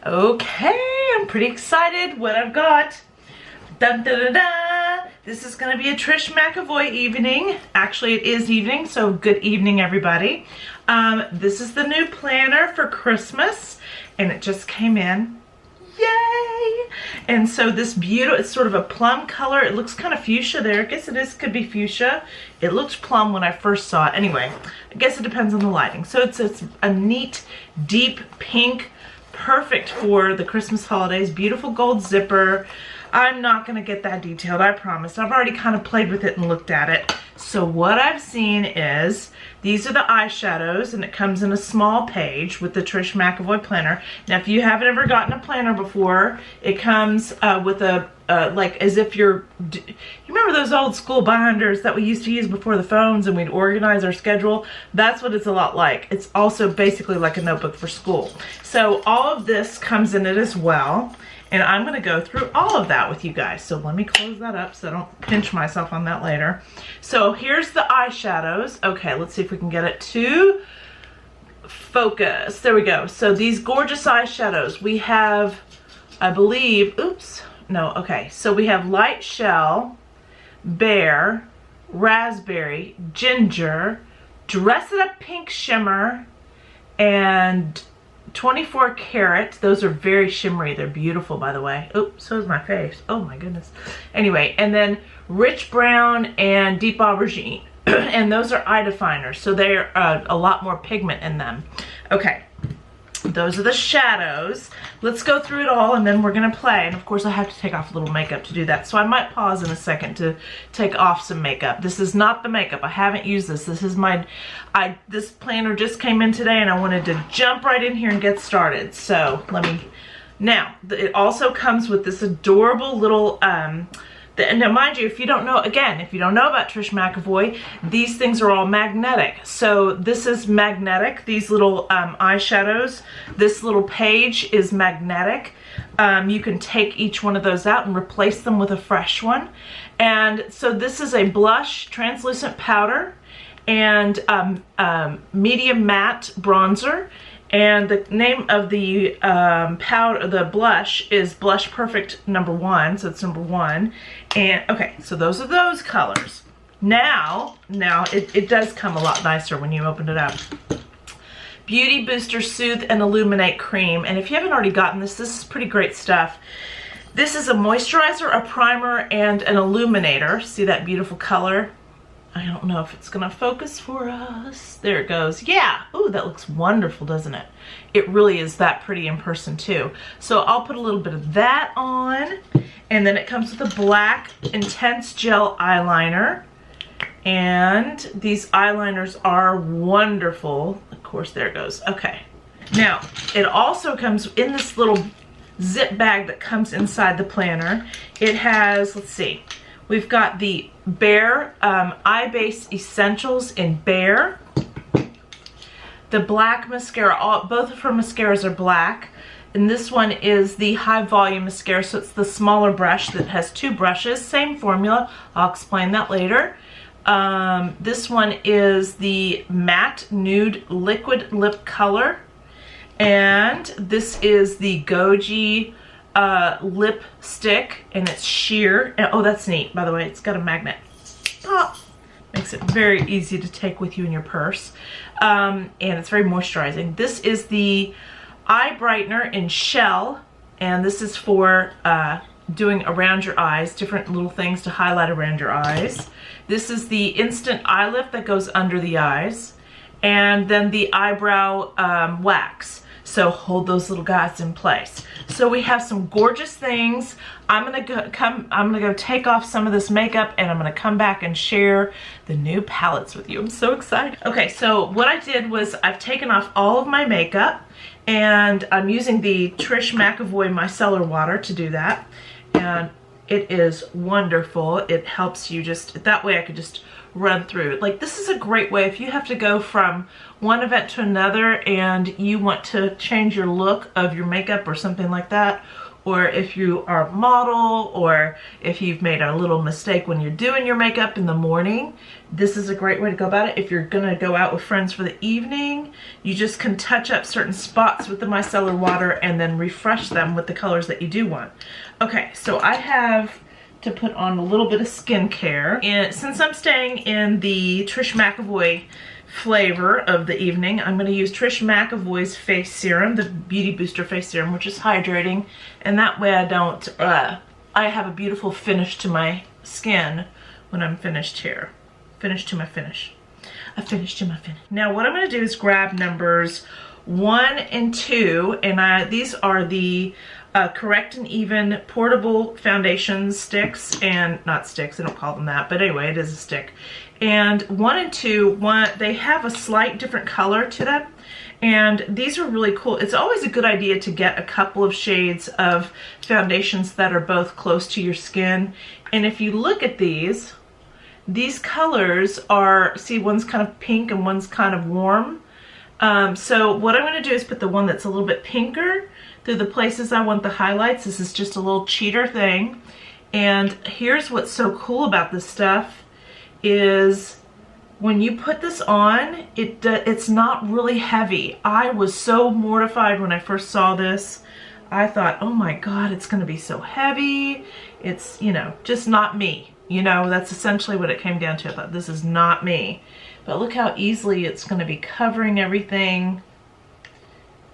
Okay, I'm pretty excited what I've got. Dun, dun, dun, dun. This is going to be a Trish McEvoy evening. Actually, it is evening, so good evening, everybody. This is the new planner for Christmas, and it just came in. Yay! And so this beautiful, it's sort of a plum color. It looks kind of fuchsia there. I guess it is, could be fuchsia. It looked plum when I first saw it. Anyway, I guess it depends on the lighting. So it's a neat, deep pink, perfect for the Christmas holidays. Beautiful gold zipper. I'm not going to get that detailed, I promise. I've already kind of played with it and looked at it. So what I've seen is, these are the eyeshadows, and it comes in a small page with the Trish McEvoy planner. Now, if you haven't ever gotten a planner before, it comes with a, like as if you remember those old school binders that we used to use before the phones and we'd organize our schedule? That's what it's a lot like. It's also basically like a notebook for school. So all of this comes in it as well. And I'm going to go through all of that with you guys. So let me close that up so I don't pinch myself on that later. So here's the eyeshadows. Okay, let's see if we can get it to focus. There we go. So these gorgeous eyeshadows. We have, I believe, oops, no, okay. So we have light shell, bear, raspberry, ginger, dress it up pink shimmer, and 24 karat. Those are very shimmery. They're beautiful, by the way. Oh, so is my face. Oh my goodness. Anyway, and then rich brown and deep aubergine. And those are eye definers, so they're a lot more pigment in them. Okay, those are the shadows. Let's go through it all and then we're gonna play. And of course I have to take off a little makeup to do that. So I might pause in a second to take off some makeup. This is not the makeup. I haven't used this. This is my, this planner just came in today and I wanted to jump right in here and get started. So let me, now it also comes with this adorable little, now mind you, if you don't know, again, if you don't know about Trish McEvoy, these things are all magnetic. So this is magnetic, these little eyeshadows. This little page is magnetic. You can take each one of those out and replace them with a fresh one. And so this is a blush translucent powder and medium matte bronzer. And the name of the powder, the blush, is Blush Perfect #1, so it's #1. And okay, so those are those colors. Now it does come a lot nicer when you open it up. Beauty Booster Soothe and Illuminate Cream. And if you haven't already gotten this, this is pretty great stuff. This is a moisturizer, a primer, and an illuminator. See that beautiful color? I don't know if it's gonna focus for us. There it goes. Yeah. Ooh, that looks wonderful, doesn't it? It really is that pretty in person too. So I'll put a little bit of that on. And then it comes with a black intense gel eyeliner. And these eyeliners are wonderful. Of course, there it goes. Okay. Now, it also comes in this little zip bag that comes inside the planner. It has, let's see, we've got the Bare Eye Base Essentials in Bare. The black mascara, both of her mascaras are black. And this one is the High Volume Mascara, so it's the smaller brush that has two brushes, same formula. I'll explain that later. This one is the Matte Nude Liquid Lip Color. And this is the Goji lipstick, and it's sheer. And, oh, that's neat, by the way. It's got a magnet. Pop. Makes it very easy to take with you in your purse. And it's very moisturizing. This is the Eye Brightener in Shell, and this is for doing around your eyes, different little things to highlight around your eyes. This is the Instant Eye Lift that goes under the eyes. And then the Eyebrow Wax. So hold those little guys in place. So we have some gorgeous things. I'm gonna go take off some of this makeup, and I'm gonna come back and share the new palettes with you. I'm so excited. Okay, so what I did was I've taken off all of my makeup, and I'm using the Trish McEvoy Micellar Water to do that. And it is wonderful. It helps you just, that way I could just run through. Like, this is a great way if you have to go from one event to another and you want to change your look of your makeup or something like that, or if you are a model, or if you've made a little mistake when you're doing your makeup in the morning, this is a great way to go about it. If you're gonna go out with friends for the evening, you just can touch up certain spots with the micellar water and then refresh them with the colors that you do want. Okay, so I have to put on a little bit of skincare. And since I'm staying in the Trish McEvoy flavor of the evening, I'm going to use Trish McEvoy's face serum, the Beauty Booster face serum, which is hydrating, and that way I don't, I have a beautiful finish to my skin when I'm finished here. Finish to my finish. A finish to my finish. Now what I'm going to do is grab numbers 1 and 2, and these are the Correct and Even portable foundation sticks, and not sticks, I don't call them that, but anyway, it is a stick. And 1 and 2, they have a slight different color to them, and these are really cool. It's always a good idea to get a couple of shades of foundations that are both close to your skin. And if you look at these colors are, see, one's kind of pink and one's kind of warm. So what I'm going to do is put the one that's a little bit pinker through the places I want the highlights. This is just a little cheater thing. And here's what's so cool about this stuff is when you put this on, it's not really heavy. I was so mortified when I first saw this. I thought, oh my God, it's gonna be so heavy. It's, you know, just not me. You know, that's essentially what it came down to. I thought, this is not me. But look how easily it's gonna be covering everything.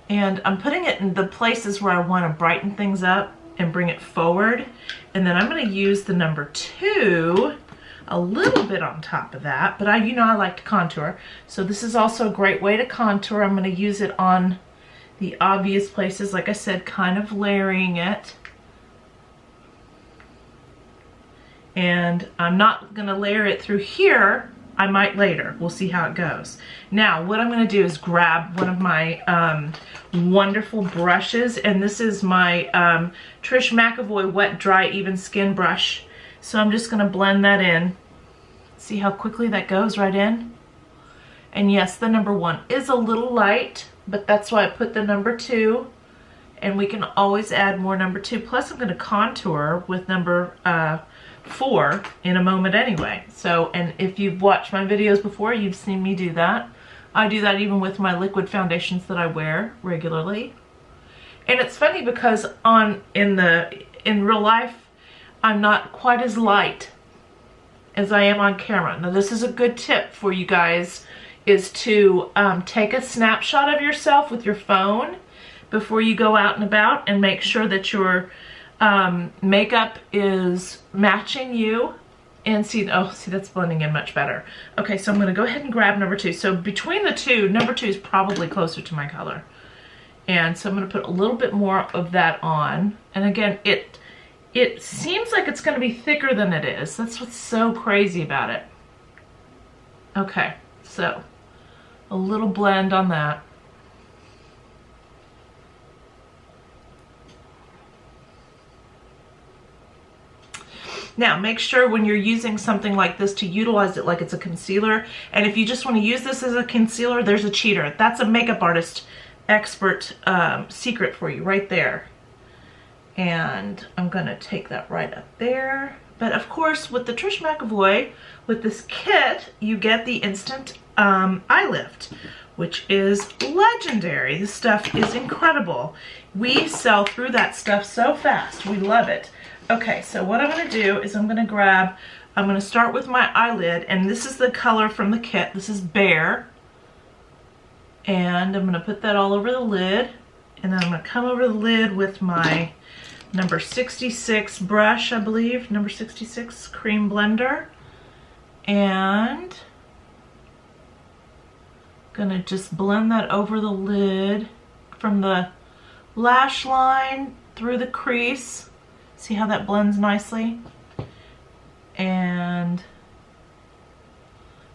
And I'm putting it in the places where I wanna brighten things up and bring it forward. And then I'm gonna use the number 2 a little bit on top of that, but you know I like to contour. So this is also a great way to contour. I'm gonna use it on the obvious places, like I said, kind of layering it. And I'm not gonna layer it through here. I might later, we'll see how it goes. Now, what I'm gonna do is grab one of my wonderful brushes, and this is my Trish McEvoy Wet Dry Even Skin Brush. So I'm just gonna blend that in. See how quickly that goes right in? And yes, the number 1 is a little light, but that's why I put the number 2. And we can always add more number 2. Plus I'm gonna contour with number 4 in a moment anyway. So, and if you've watched my videos before, you've seen me do that. I do that even with my liquid foundations that I wear regularly. And it's funny because in real life, I'm not quite as light as I am on camera. Now this is a good tip for you guys, is to take a snapshot of yourself with your phone before you go out and about, and make sure that your makeup is matching you. And see, oh, see, that's blending in much better. Okay, so I'm gonna go ahead and grab number 2. So between the two, number 2 is probably closer to my color. And so I'm gonna put a little bit more of that on. And again, it seems like it's gonna be thicker than it is. That's what's so crazy about it. Okay, so a little blend on that. Now, make sure when you're using something like this to utilize it like it's a concealer. And if you just want to use this as a concealer, there's a cheater. That's a makeup artist expert secret for you right there. And I'm going to take that right up there. But of course, with the Trish McEvoy, with this kit, you get the instant eye lift, which is legendary. This stuff is incredible. We sell through that stuff so fast. We love it. Okay, so what I'm gonna do is I'm gonna start with my eyelid, and this is the color from the kit. This is Bare. And I'm gonna put that all over the lid, and then I'm gonna come over the lid with my number 66 brush, I believe, number 66 cream blender. And gonna just blend that over the lid from the lash line through the crease. See how that blends nicely? And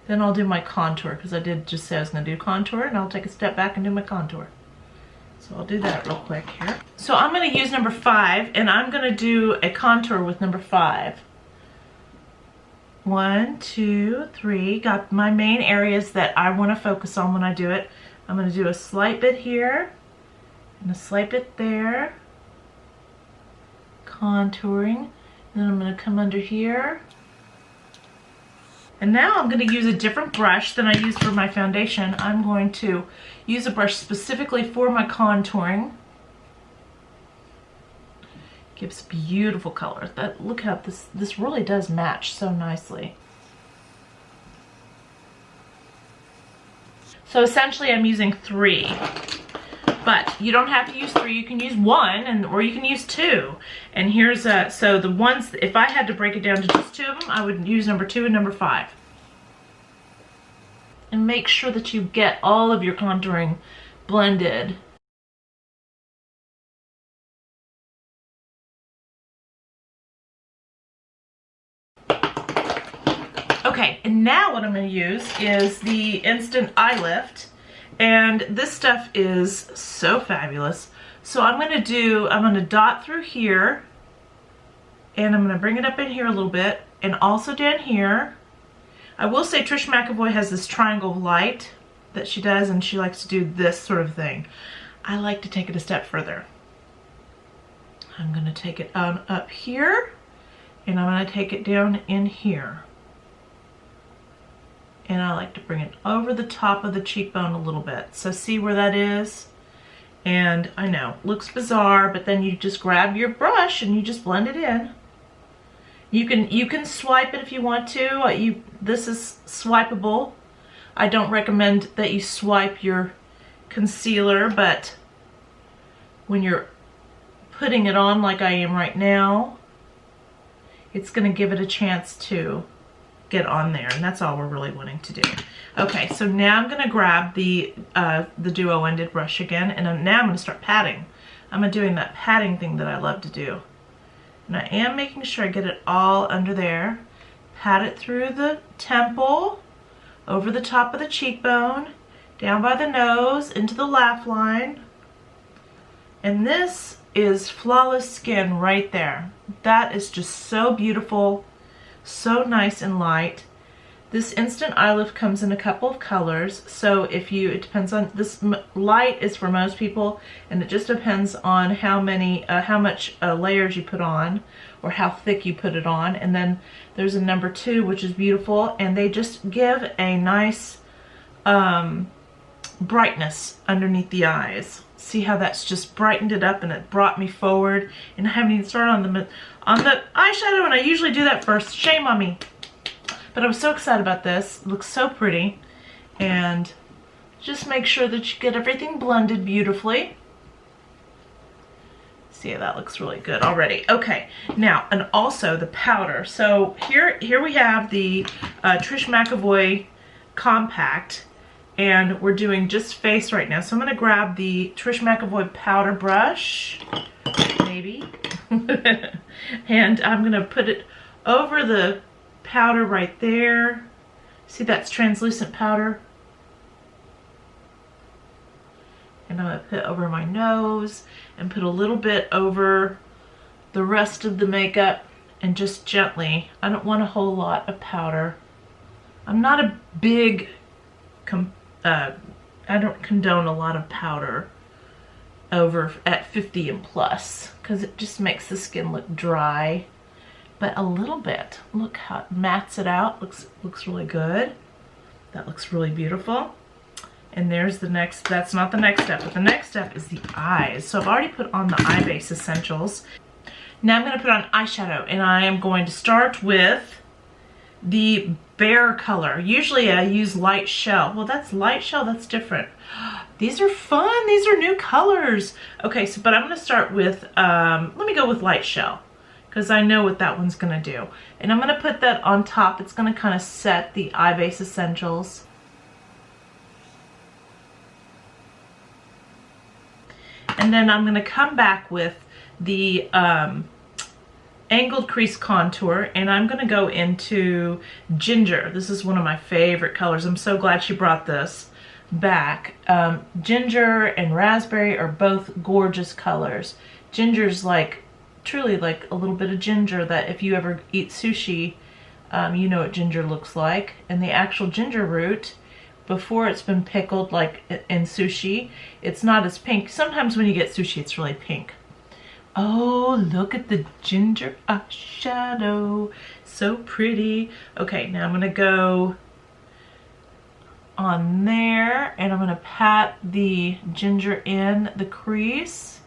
then I'll do my contour, because I did just say I was going to do contour, and I'll take a step back and do my contour. So I'll do that real quick here. So I'm going to use number 5, and I'm going to do a contour with number 5. 1, 2, 3. Got my main areas that I want to focus on when I do it. I'm going to do a slight bit here, and a slight bit there. contouring. Then I'm going to come under here. And now I'm going to use a different brush than I use for my foundation. I'm going to use a brush specifically for my contouring. Gives beautiful colors. Look how this really does match so nicely. So essentially I'm using 3. But you don't have to use 3, you can use 1 or you can use 2. And here's so the ones, if I had to break it down to just 2 of them, I would use number 2 and number 5. And make sure that you get all of your contouring blended. Okay, and now what I'm going to use is the Instant Eye Lift. And this stuff is so fabulous. So I'm going to dot through here. And I'm going to bring it up in here a little bit. And also down here. I will say Trish McEvoy has this triangle of light that she does. And she likes to do this sort of thing. I like to take it a step further. I'm going to take it on up here. And I'm going to take it down in here. And I like to bring it over the top of the cheekbone a little bit. So see where that is? And I know, looks bizarre, but then you just grab your brush and you just blend it in. You can swipe it if you want to. This is swipeable. I don't recommend that you swipe your concealer, but when you're putting it on like I am right now, it's going to give it a chance to get on there, and that's all we're really wanting to do. Okay, so now I'm going to grab the duo-ended brush again, and now I'm going to start patting. I'm doing that patting thing that I love to do. And I am making sure I get it all under there. Pat it through the temple, over the top of the cheekbone, down by the nose, into the laugh line. And this is Flawless Skin right there. That is just so beautiful. So nice and light. This Instant Eye Lift comes in a couple of colors, so it depends on, this light is for most people, and it just depends on how much layers you put on, or how thick you put it on. And then there's a number 2, which is beautiful, and they just give a nice brightness underneath the eyes. See how that's just brightened it up, and it brought me forward, and I haven't even started on the eyeshadow, and I usually do that first. Shame on me. But I was so excited about this. It looks so pretty. And just make sure that you get everything blended beautifully. See, that looks really good already. Okay, now, and also the powder. So here we have the Trish McEvoy Compact. And we're doing just face right now. So I'm going to grab the Trish McEvoy powder brush. Maybe. And I'm going to put it over the powder right there. See, that's translucent powder. And I'm going to put over my nose and put a little bit over the rest of the makeup, and just gently. I don't want a whole lot of powder. I'm not a big, I don't condone a lot of powder over at 50 and plus, because it just makes the skin look dry. But a little bit. Look how it mats it out. Looks really good. That looks really beautiful. And there's the next, that's not the next step, but the next step is the eyes. So I've already put on the eye base essentials. Now I'm going to put on eyeshadow, and I am going to start with the Bare color. Usually I use light shell. Well, that's light shell, that's different. These are fun, these are new colors. Okay, so but I'm going to start with, let me go with light shell, because I know what that one's going to do. And I'm going to put that on top. It's going to kind of set the eye base essentials. And then I'm going to come back with the angled crease contour, and I'm going to go into Ginger. This is one of my favorite colors. I'm so glad she brought this back. Ginger and Raspberry are both gorgeous colors. Ginger's like, truly like a little bit of ginger, that if you ever eat sushi, you know what ginger looks like. And the actual ginger root, before it's been pickled like in sushi, it's not as pink. Sometimes when you get sushi, it's really pink. Oh, look at the ginger eyeshadow. So pretty. Okay, now I'm gonna go on there and I'm gonna pat the ginger in the crease.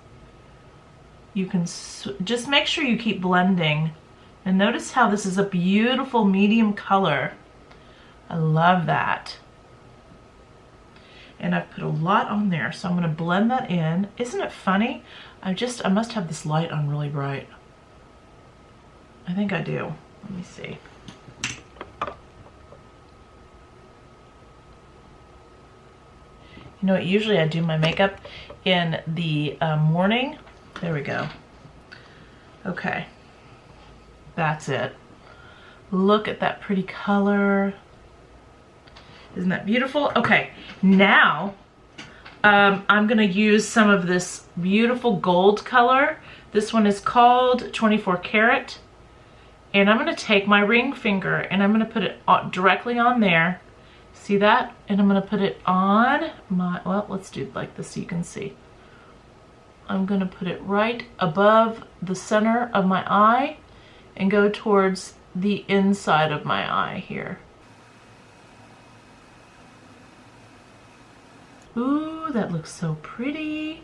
You can just make sure you keep blending. And notice how this is a beautiful medium color. I love that. And I've put a lot on there, so I'm gonna blend that in. Isn't it funny? I must have this light on really bright. I think I do. Let me see. You know what, usually I do my makeup in the morning. There we go. Okay, that's it. Look at that pretty color. Isn't that beautiful? Okay, now I'm gonna use some of this beautiful gold color. This one is called 24 karat. And I'm gonna take my ring finger and I'm gonna put it directly on there. See that? And I'm gonna put it on my, well, let's do it like this so you can see. I'm gonna put it right above the center of my eye and go towards the inside of my eye here. Ooh, that looks so pretty.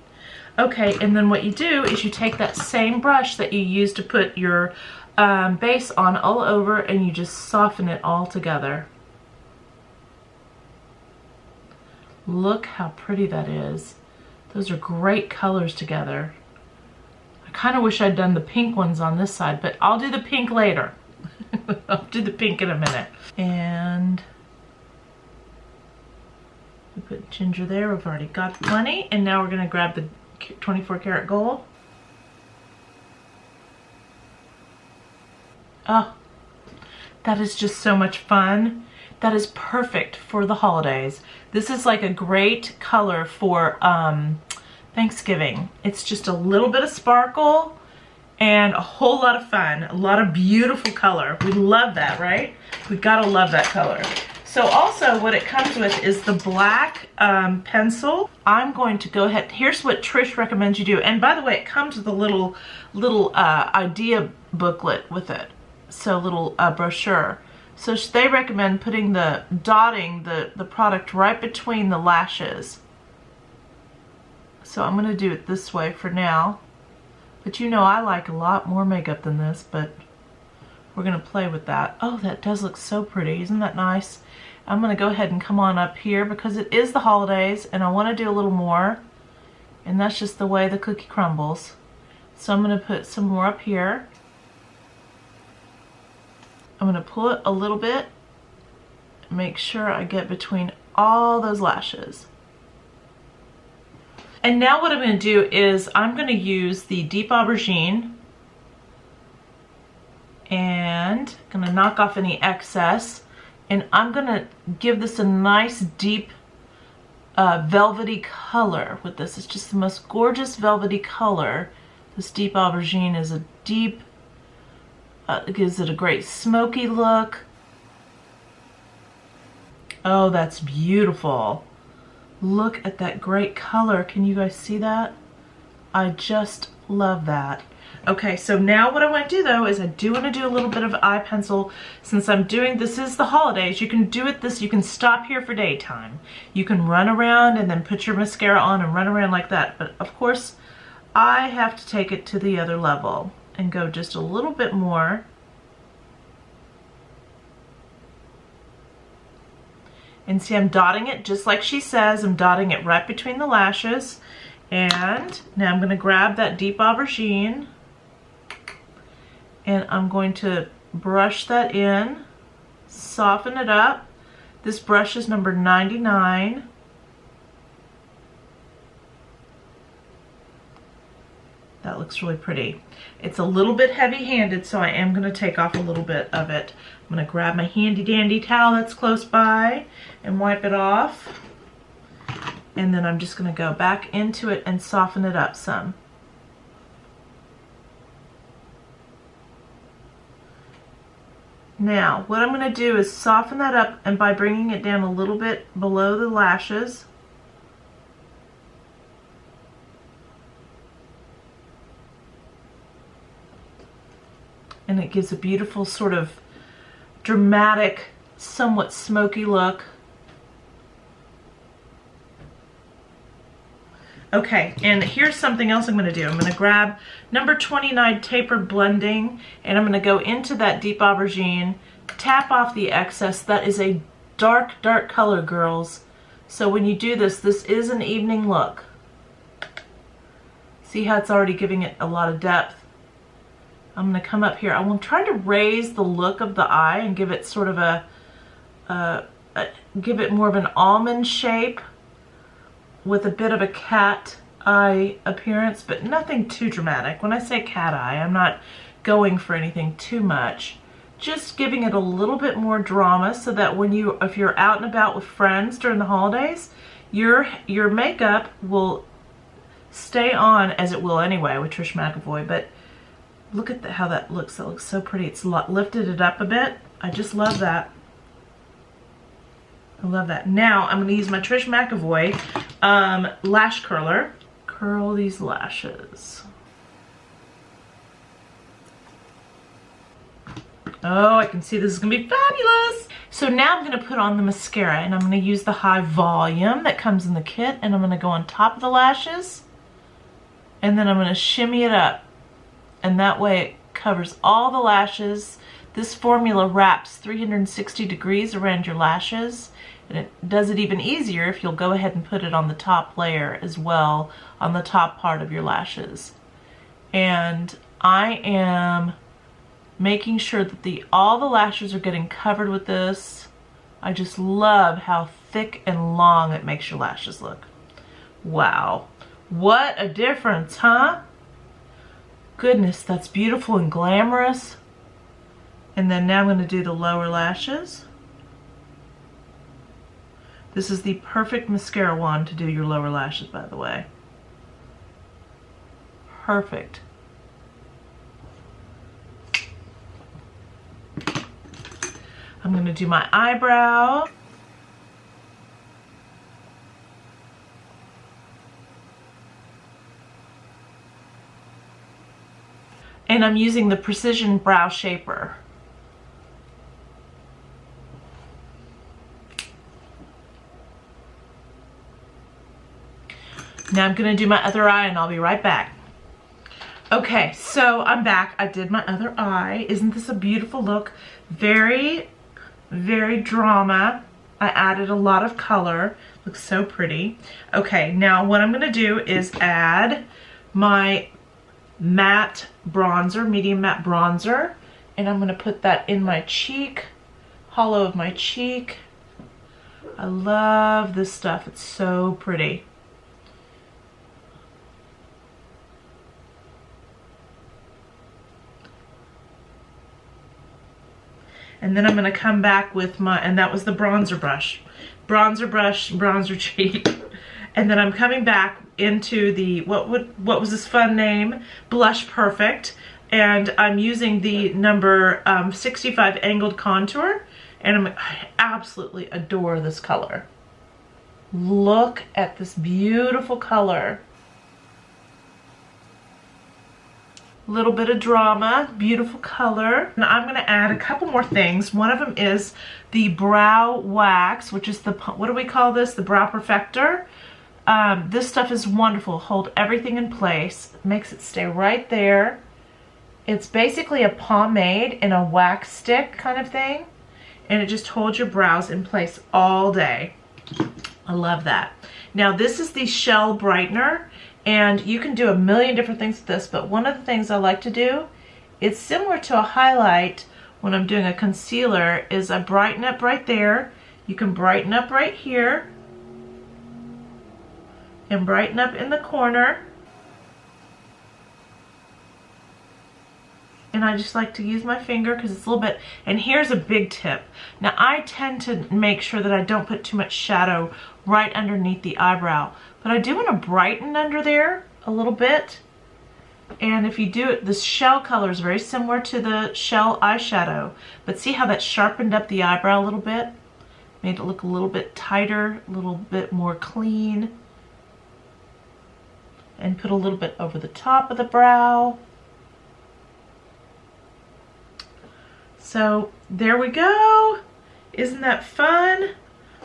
Okay, and then what you do is you take that same brush that you used to put your base on all over and you just soften it all together. Look how pretty that is. Those are great colors together. I kind of wish I'd done the pink ones on this side, but I'll do the pink later. I'll do the pink in a minute. And we put ginger there. We've already got plenty. And now we're going to grab the 24 karat gold. Oh, that is just so much fun. That is perfect for the holidays. This is like a great color for Thanksgiving. It's just a little bit of sparkle and a whole lot of fun. A lot of beautiful color. We love that, right? We gotta love that color. So also what it comes with is the black pencil. I'm going to go ahead. Here's what Trish recommends you do. And by the way, it comes with a little idea booklet with it. So little brochure. So they recommend dotting the product right between the lashes. So I'm going to do it this way for now. But you know I like a lot more makeup than this, but we're going to play with that. Oh, that does look so pretty. Isn't that nice? I'm going to go ahead and come on up here because it is the holidays and I want to do a little more. And that's just the way the cookie crumbles. So I'm going to put some more up here. I'm going to pull it a little bit, make sure I get between all those lashes. And now what I'm going to do is I'm going to use the deep aubergine and I'm going to knock off any excess, and I'm going to give this a nice deep velvety color with this. It's just the most gorgeous velvety color. This deep aubergine is a deep, it gives it a great smoky look. Oh, that's beautiful. Look at that great color. Can you guys see that? I just love that. Okay, so now what I want to do though is I do want to do a little bit of eye pencil. Since I'm doing, this is the holidays, you can do it you can stop here for daytime. You can run around and then put your mascara on and run around like that. But of course, I have to take it to the other level and go just a little bit more. And see, I'm dotting it just like she says. I'm dotting it right between the lashes. And now I'm going to grab that deep aubergine and I'm going to brush that in, soften it up. This brush is number 99. That looks really pretty. It's a little bit heavy-handed, so I am going to take off a little bit of it. I'm going to grab my handy-dandy towel that's close by and wipe it off. And then I'm just going to go back into it and soften it up some. Now, what I'm going to do is soften that up, and by bringing it down a little bit below the lashes, and it gives a beautiful sort of dramatic, somewhat smoky look. Okay, and here's something else I'm gonna do. I'm gonna grab number 29 Tapered Blending, and I'm gonna go into that deep aubergine, tap off the excess. That is a dark, dark color, girls. So when you do this, this is an evening look. See how it's already giving it a lot of depth? I'm gonna come up here. I will try to raise the look of the eye and give it sort of give it more of an almond shape with a bit of a cat eye appearance, but nothing too dramatic. When I say cat eye, I'm not going for anything too much. Just giving it a little bit more drama so that when if you're out and about with friends during the holidays, your makeup will stay on, as it will anyway with Trish McEvoy. But look at how that looks. That looks so pretty. It's lifted it up a bit. I just love that. I love that. Now I'm going to use my Trish McEvoy lash curler. Curl these lashes. Oh, I can see this is going to be fabulous. So now I'm going to put on the mascara, and I'm going to use the high volume that comes in the kit, and I'm going to go on top of the lashes, and then I'm going to shimmy it up, and that way it covers all the lashes. This formula wraps 360 degrees around your lashes, and it does it even easier if you'll go ahead and put it on the top layer as well, on the top part of your lashes. And I am making sure that all the lashes are getting covered with this. I just love how thick and long it makes your lashes look. Wow, what a difference, huh? Goodness, that's beautiful and glamorous. And then now I'm going to do the lower lashes. This is the perfect mascara wand to do your lower lashes, by the way. Perfect. I'm going to do my eyebrow. And I'm using the Precision Brow Shaper. Now I'm going to do my other eye, and I'll be right back. Okay, so I'm back. I did my other eye. Isn't this a beautiful look? Very, very drama. I added a lot of color. Looks so pretty. Okay, now what I'm going to do is add my matte bronzer, medium matte bronzer, and I'm going to put that in my cheek, hollow of my cheek. I love this stuff. It's so pretty. And then I'm going to come back with my, and that was the bronzer brush, bronzer cheek. And then I'm coming back into the, what was this fun name? Blush Perfect. And I'm using the number 65 Angled Contour. And I absolutely adore this color. Look at this beautiful color. Little bit of drama, beautiful color. Now I'm going to add a couple more things. One of them is the brow wax, which is the, what do we call this? The brow perfector. This stuff is wonderful. Hold everything in place. Makes it stay right there. It's basically a pomade in a wax stick kind of thing, and it just holds your brows in place all day. I love that. Now this is the Shell Brightener. And you can do a million different things with this, but one of the things I like to do, it's similar to a highlight when I'm doing a concealer, is I brighten up right there. You can brighten up right here and brighten up in the corner. And I just like to use my finger because it's a little bit, and here's a big tip. Now I tend to make sure that I don't put too much shadow right underneath the eyebrow, but I do want to brighten under there a little bit. And if you do it, this shell color is very similar to the Shell eyeshadow, but see how that sharpened up the eyebrow a little bit? Made it look a little bit tighter, a little bit more clean. And put a little bit over the top of the brow. So there we go. Isn't that fun?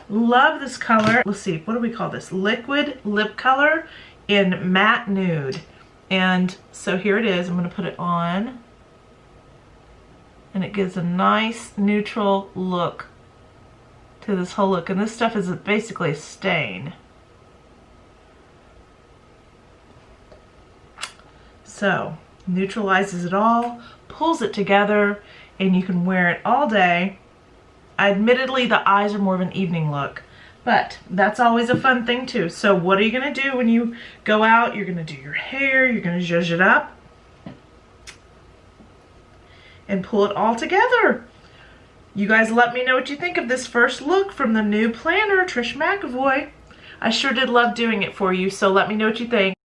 Love this color. Let's see, what do we call this? Liquid lip color in matte nude. And so here it is. I'm gonna put it on. And it gives a nice neutral look to this whole look. And this stuff is basically a stain. So, neutralizes it all, pulls it together, and you can wear it all day. Admittedly, the eyes are more of an evening look, but that's always a fun thing too. So what are you gonna do when you go out? You're gonna do your hair, you're gonna zhuzh it up, and pull it all together. You guys let me know what you think of this first look from the new planner, Trish McEvoy. I sure did love doing it for you, so let me know what you think.